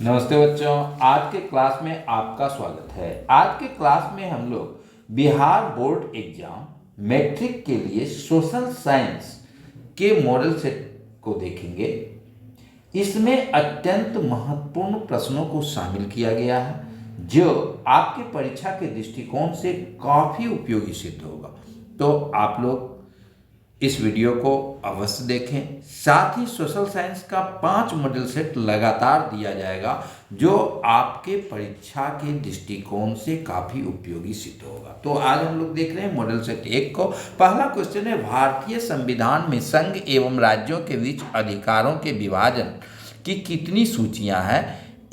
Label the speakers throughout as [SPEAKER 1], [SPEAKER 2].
[SPEAKER 1] नमस्ते बच्चों, आज के क्लास में आपका स्वागत है। आज के क्लास में हम लोग बिहार बोर्ड एग्जाम मैट्रिक के लिए सोशल साइंस के मॉडल सेट को देखेंगे। इसमें अत्यंत महत्वपूर्ण प्रश्नों को शामिल किया गया है जो आपके परीक्षा के दृष्टिकोण से काफ़ी उपयोगी सिद्ध होगा। तो आप लोग इस वीडियो को अवश्य देखें। साथ ही सोशल साइंस का 5 मॉडल सेट लगातार दिया जाएगा जो आपके परीक्षा के दृष्टिकोण से काफ़ी उपयोगी सिद्ध होगा। तो आज हम लोग देख रहे हैं मॉडल सेट 1 को। पहला क्वेश्चन है, भारतीय संविधान में संघ एवं राज्यों के बीच अधिकारों के विभाजन की कितनी सूचियां हैं?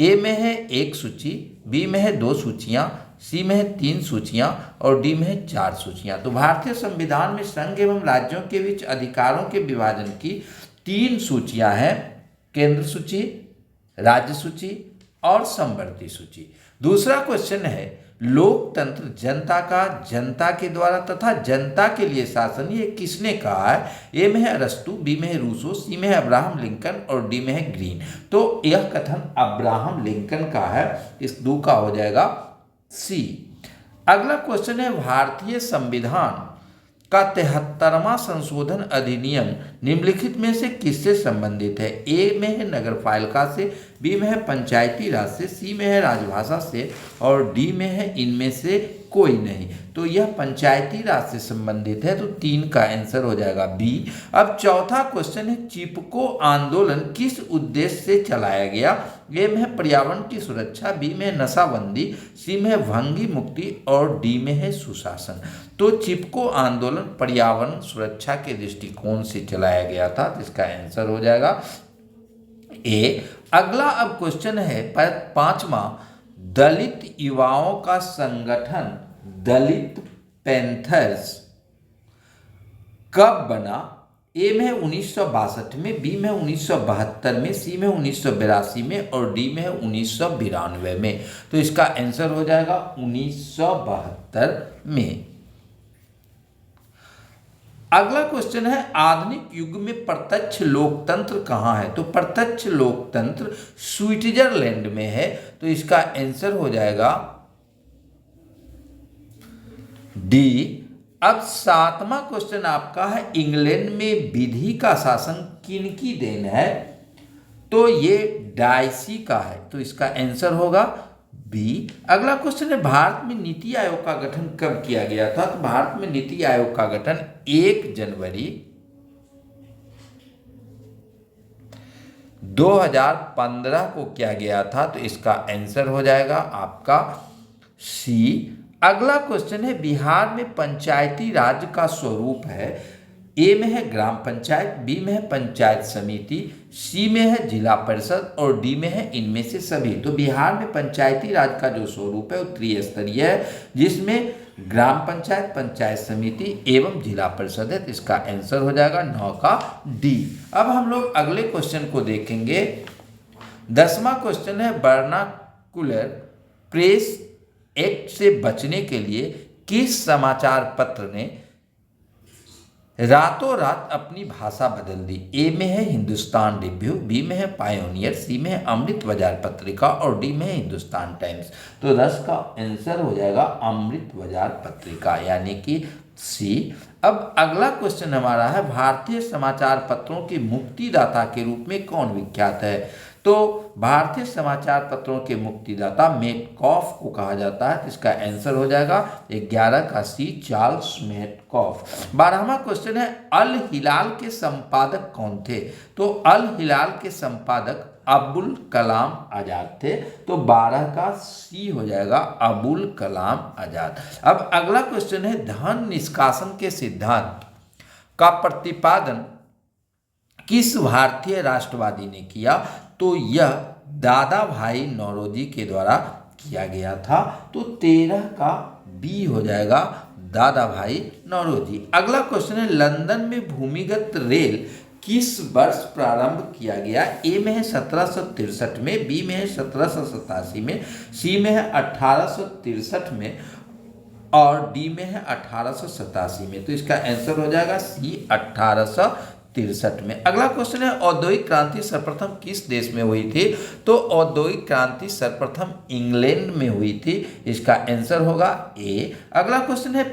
[SPEAKER 1] ए में है 1 सूची, बी में है 2 सूचियां, सी में है 3 सूचियां और डी में है 4 सूचियां। तो भारतीय संविधान में संघ एवं राज्यों के बीच अधिकारों के विभाजन की 3 सूचियां हैं: केंद्र सूची, राज्य सूची और समवर्ती सूची। दूसरा क्वेश्चन है, लोकतंत्र जनता के द्वारा तथा जनता के लिए शासन, ये किसने कहा है? ए में है अरस्तु, बी में है रूसो, सी में है अब्राहम लिंकन और डी में है ग्रीन। तो यह कथन अब्राहम लिंकन का है। इस दो का हो जाएगा सी। अगला क्वेश्चन है, भारतीय संविधान का 73वां संशोधन अधिनियम निम्नलिखित में से किससे संबंधित है? ए में है नगरपालिका से, बी में है पंचायती राज से, सी में है राजभाषा से और डी में है इनमें से कोई नहीं। तो यह पंचायती राज से संबंधित है, तो 3 का आंसर हो जाएगा बी। अब चौथा क्वेश्चन है, चिपको आंदोलन किस उद्देश्य से चलाया गया? ए में है पर्यावरण की सुरक्षा, बी में है नशाबंदी, सी में है भंगी मुक्ति और डी में है सुशासन। तो चिपको आंदोलन पर्यावरण सुरक्षा के दृष्टिकोण से चलाया गया था, तो इसका आंसर हो जाएगा ए। अगला अब क्वेश्चन है 5वां, दलित युवाओं का संगठन दलित पैंथर्स कब बना? ए में है 1962 में, बी में 1972 में, सी में 1982 में और डी में है 1992 में। तो इसका आंसर हो जाएगा 1972 में। अगला क्वेश्चन है, आधुनिक युग में प्रत्यक्ष लोकतंत्र कहाँ है? तो प्रत्यक्ष लोकतंत्र स्विट्जरलैंड में है, तो इसका आंसर हो जाएगा डी। अब 7वां क्वेश्चन आपका है, इंग्लैंड में विधि का शासन किनकी देन है? तो ये डायसी का है, तो इसका आंसर होगा बी। अगला क्वेश्चन है, भारत में नीति आयोग का गठन कब किया गया था? तो भारत में नीति आयोग का गठन 1 जनवरी 2015 को किया गया था, तो इसका आंसर हो जाएगा आपका सी। अगला क्वेश्चन है, बिहार में पंचायती राज का स्वरूप है। ए में है ग्राम पंचायत, बी में है पंचायत समिति, सी में है जिला परिषद और डी में है इनमें से सभी। तो बिहार में पंचायती राज का जो स्वरूप है वो त्रिस्तरीय है, जिसमें ग्राम पंचायत, पंचायत समिति एवं जिला परिषद है। तो इसका आंसर हो जाएगा 9 का डी। अब हम लोग अगले क्वेश्चन को देखेंगे। 10वां क्वेश्चन है, वर्नाकुलर प्रेस एक्ट से बचने के लिए किस समाचार पत्र ने रातों रात अपनी भाषा बदल दी? ए में है हिंदुस्तान रिव्यू, बी में है पायोनियर, सी में है अमृत बाजार पत्रिका और डी में है हिंदुस्तान टाइम्स। तो 10 का आंसर हो जाएगा अमृत बाजार पत्रिका, यानी कि सी। अब अगला क्वेश्चन हमारा है, भारतीय समाचार पत्रों के मुक्तिदाता के रूप में कौन विख्यात है? तो भारतीय समाचार पत्रों के मुक्तिदाता मेटकॉफ को कहा जाता है, तो इसका आंसर हो जाएगा 11 का सी, चार्ल्स मेटकॉफ। 12वां क्वेश्चन है, अल हिलाल के संपादक कौन थे? तो अल हिलाल के संपादक अबुल कलाम आजाद थे, तो 12 का सी हो जाएगा अबुल कलाम आजाद। अब अगला क्वेश्चन है, धन निष्कासन के सिद्धांत का प्रतिपादन किस भारतीय राष्ट्रवादी ने किया? तो यह दादा भाई नौरोजी के द्वारा किया गया था, तो 13 का बी हो जाएगा दादा भाई नौरोजी। अगला क्वेश्चन है, लंदन में भूमिगत रेल किस वर्ष प्रारंभ किया गया? ए में है 1763 में, बी में है 1787 में, सी में है 1863 में और डी में है 1887 में। तो इसका आंसर हो जाएगा सी 1863 1963 में। अगला क्वेश्चन है औद्योगिक क्रांति सर्वप्रथम किस देश में हुई थी? तो औद्योगिक क्रांति सर्वप्रथम इंग्लैंड में हुई थी, इसका आंसर होगा ए। अगला क्वेश्चन है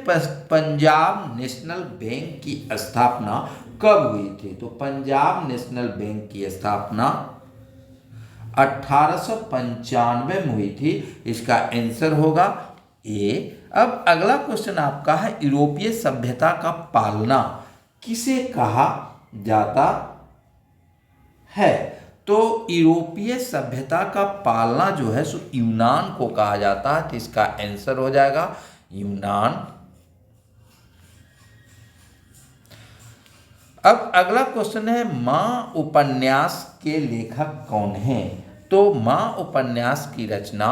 [SPEAKER 1] पंजाब नेशनल बैंक की स्थापना कब हुई थी? तो पंजाब नेशनल बैंक की स्थापना 1895 में हुई थी, इसका आंसर होगा ए। अब अगला क्वेश्चन आपका है यूरोपीय सभ्यता का पालना किसे कहा जाता है? तो यूरोपीय सभ्यता का पालना जो है सो यूनान को कहा जाता है, तो इसका आंसर हो जाएगा यूनान। अब अगला क्वेश्चन है माँ उपन्यास के लेखक कौन हैं? तो माँ उपन्यास की रचना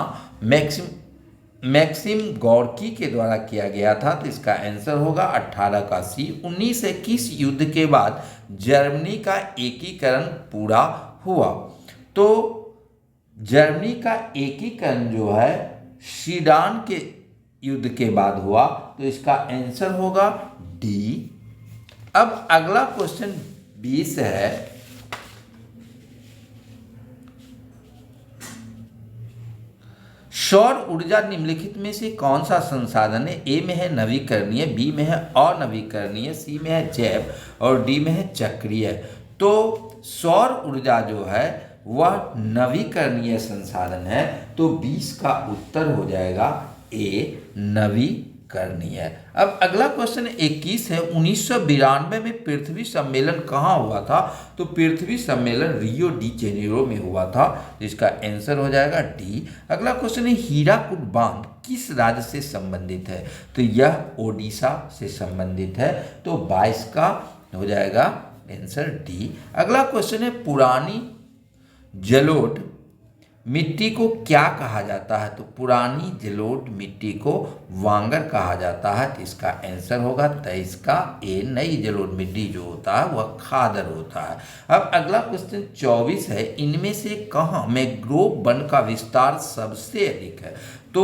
[SPEAKER 1] मैक्सिम गोर्की के द्वारा किया गया था, तो इसका आंसर होगा 18 का सी। 1921 युद्ध के बाद जर्मनी का एकीकरण पूरा हुआ, तो जर्मनी का एकीकरण जो है सीडान के युद्ध के बाद हुआ, तो इसका आंसर होगा डी। अब अगला क्वेश्चन 20 है सौर ऊर्जा निम्नलिखित में से कौन सा संसाधन है? ए में है नवीकरणीय, बी में है अनवीकरणीय, सी में है जैव और डी में है चक्रीय। तो सौर ऊर्जा जो है वह नवीकरणीय संसाधन है, तो 20 का उत्तर हो जाएगा ए नवीकरणीय। अब अगला क्वेश्चन 21 है 1992 में पृथ्वी सम्मेलन कहाँ हुआ था? तो पृथ्वी सम्मेलन रियो डी जेनेरो में हुआ था, जिसका आंसर हो जाएगा डी। अगला क्वेश्चन है हीराकुद बांध किस राज्य से संबंधित है? तो यह ओडिशा से संबंधित है, तो 22 का हो जाएगा आंसर डी। अगला क्वेश्चन है पुरानी जलोढ़ मिट्टी को क्या कहा जाता है? तो पुरानी जलोढ़ मिट्टी को वांगर कहा जाता है, तो इसका आंसर होगा 23 का ए। नई जलोढ़ मिट्टी जो होता है वह खादर होता है। अब अगला क्वेश्चन 24 है इनमें से कहाँ मैंग्रोव वन का विस्तार सबसे अधिक है? तो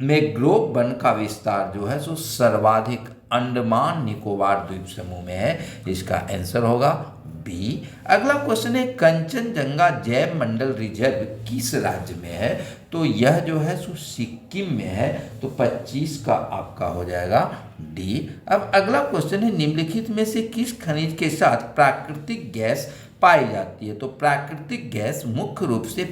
[SPEAKER 1] मैंग्रोव वन का विस्तार जो है सो सर्वाधिक अंडमान निकोबार द्वीप समूह में है, इसका आंसर होगा बी। अगला क्वेश्चन है कंचनजंगा जैव मंडल रिजर्व किस राज्य में है? तो यह जो है सो सिक्किम में है, तो 25 का आपका हो जाएगा डी। अब अगला क्वेश्चन है निम्नलिखित में से किस खनिज के साथ प्राकृतिक गैस पाई जाती है? तो प्राकृतिक गैस मुख्य रूप से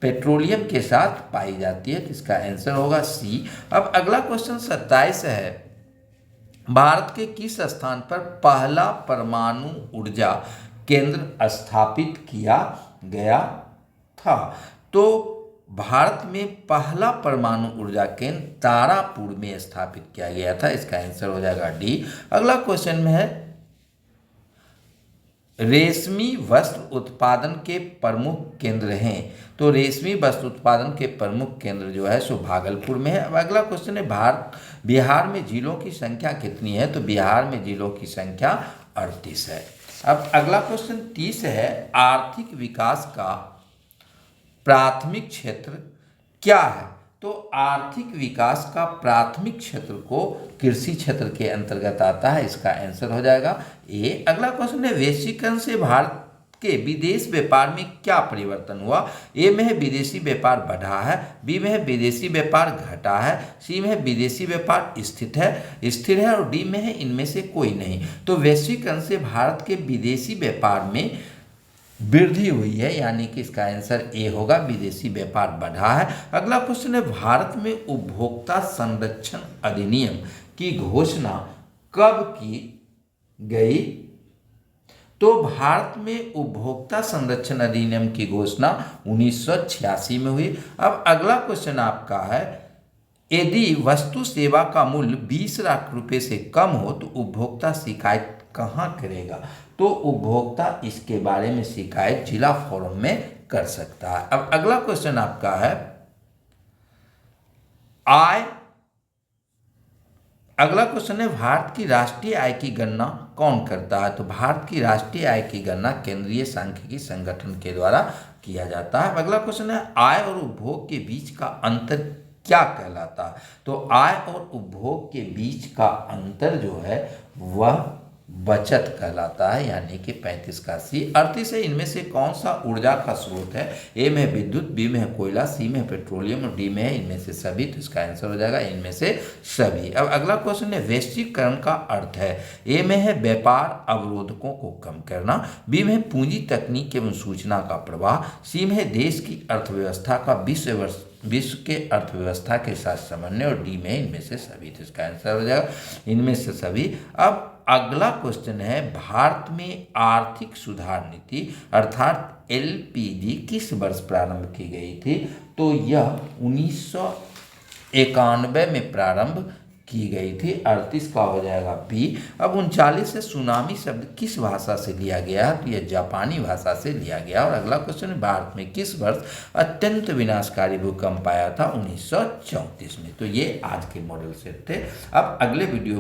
[SPEAKER 1] पेट्रोलियम के साथ पाई जाती है, तो इसका आंसर होगा सी। अब अगला क्वेश्चन 27 है भारत के किस स्थान पर पहला परमाणु ऊर्जा केंद्र स्थापित किया गया था? तो भारत में पहला परमाणु ऊर्जा केंद्र तारापुर में स्थापित किया गया था, इसका आंसर हो जाएगा डी। अगला क्वेश्चन में है रेशमी वस्त्र उत्पादन के प्रमुख केंद्र हैं, तो रेशमी वस्त्र उत्पादन के प्रमुख केंद्र जो है सो भागलपुर में है। अब अगला क्वेश्चन है बिहार में जिलों की संख्या कितनी है? तो बिहार में जिलों की संख्या 38 है। अब अगला क्वेश्चन 30 है आर्थिक विकास का प्राथमिक क्षेत्र क्या है? तो आर्थिक विकास का प्राथमिक क्षेत्र को कृषि क्षेत्र के अंतर्गत आता है, इसका आंसर हो जाएगा ए। अगला क्वेश्चन है वैश्वीकरण से भारत के विदेश व्यापार में क्या परिवर्तन हुआ? ए में है विदेशी व्यापार बढ़ा है, बी में है विदेशी व्यापार घटा है, सी में है विदेशी व्यापार स्थिर है और डी में है इनमें से कोई नहीं। तो वैश्वीकरण से भारत के विदेशी व्यापार में वृद्धि हुई है, यानी कि इसका आंसर ए होगा विदेशी व्यापार बढ़ा है। अगला क्वेश्चन है भारत में उपभोक्ता संरक्षण अधिनियम की घोषणा कब की गई? तो भारत में उपभोक्ता संरक्षण अधिनियम की घोषणा 1986 में हुई। अब अगला क्वेश्चन आपका है यदि वस्तु सेवा का मूल्य 20 लाख रुपए से कम हो तो उपभोक्ता शिकायत कहाँ करेगा? तो उपभोक्ता इसके बारे में शिकायत जिला फोरम में कर सकता है। अब अगला क्वेश्चन आपका है अगला क्वेश्चन है भारत की राष्ट्रीय आय की गणना कौन करता है? तो भारत की राष्ट्रीय आय की गणना केंद्रीय सांख्यिकी संगठन के द्वारा किया जाता है। अगला क्वेश्चन है आय और उपभोग के बीच का अंतर क्या कहलाता है? तो आय और उपभोग के बीच का अंतर जो है वह बचत कहलाता है, यानी कि 35 का सी। 38 है, इनमें से कौन सा ऊर्जा का स्रोत है? ए में है विद्युत, बी में है कोयला, सी में है पेट्रोलियम और डी में है इनमें से सभी। तो इसका आंसर हो जाएगा इनमें से सभी। अब अगला क्वेश्चन है वैश्वीकरण का अर्थ है। ए में है व्यापार अवरोधकों को कम करना, बी में है पूंजी तकनीक एवं सूचना का प्रवाह, सी में है देश की अर्थव्यवस्था का विश्व के अर्थव्यवस्था के साथ समन्वय और डी में इनमें से सभी। तो इसका आंसर हो जाएगा इनमें से सभी। अब अगला क्वेश्चन है भारत में आर्थिक सुधार नीति अर्थात एलपीजी किस वर्ष प्रारंभ की गई थी? तो यह 1991 में प्रारंभ की गई थी। 38 का हो जाएगा बी। अब 39 से सुनामी शब्द किस भाषा से लिया गया है? तो यह जापानी भाषा से लिया गया। और अगला क्वेश्चन है भारत में किस वर्ष अत्यंत विनाशकारी भूकंप आया था? 1934 में। तो ये आज के मॉडल सेट थे। अब अगले वीडियो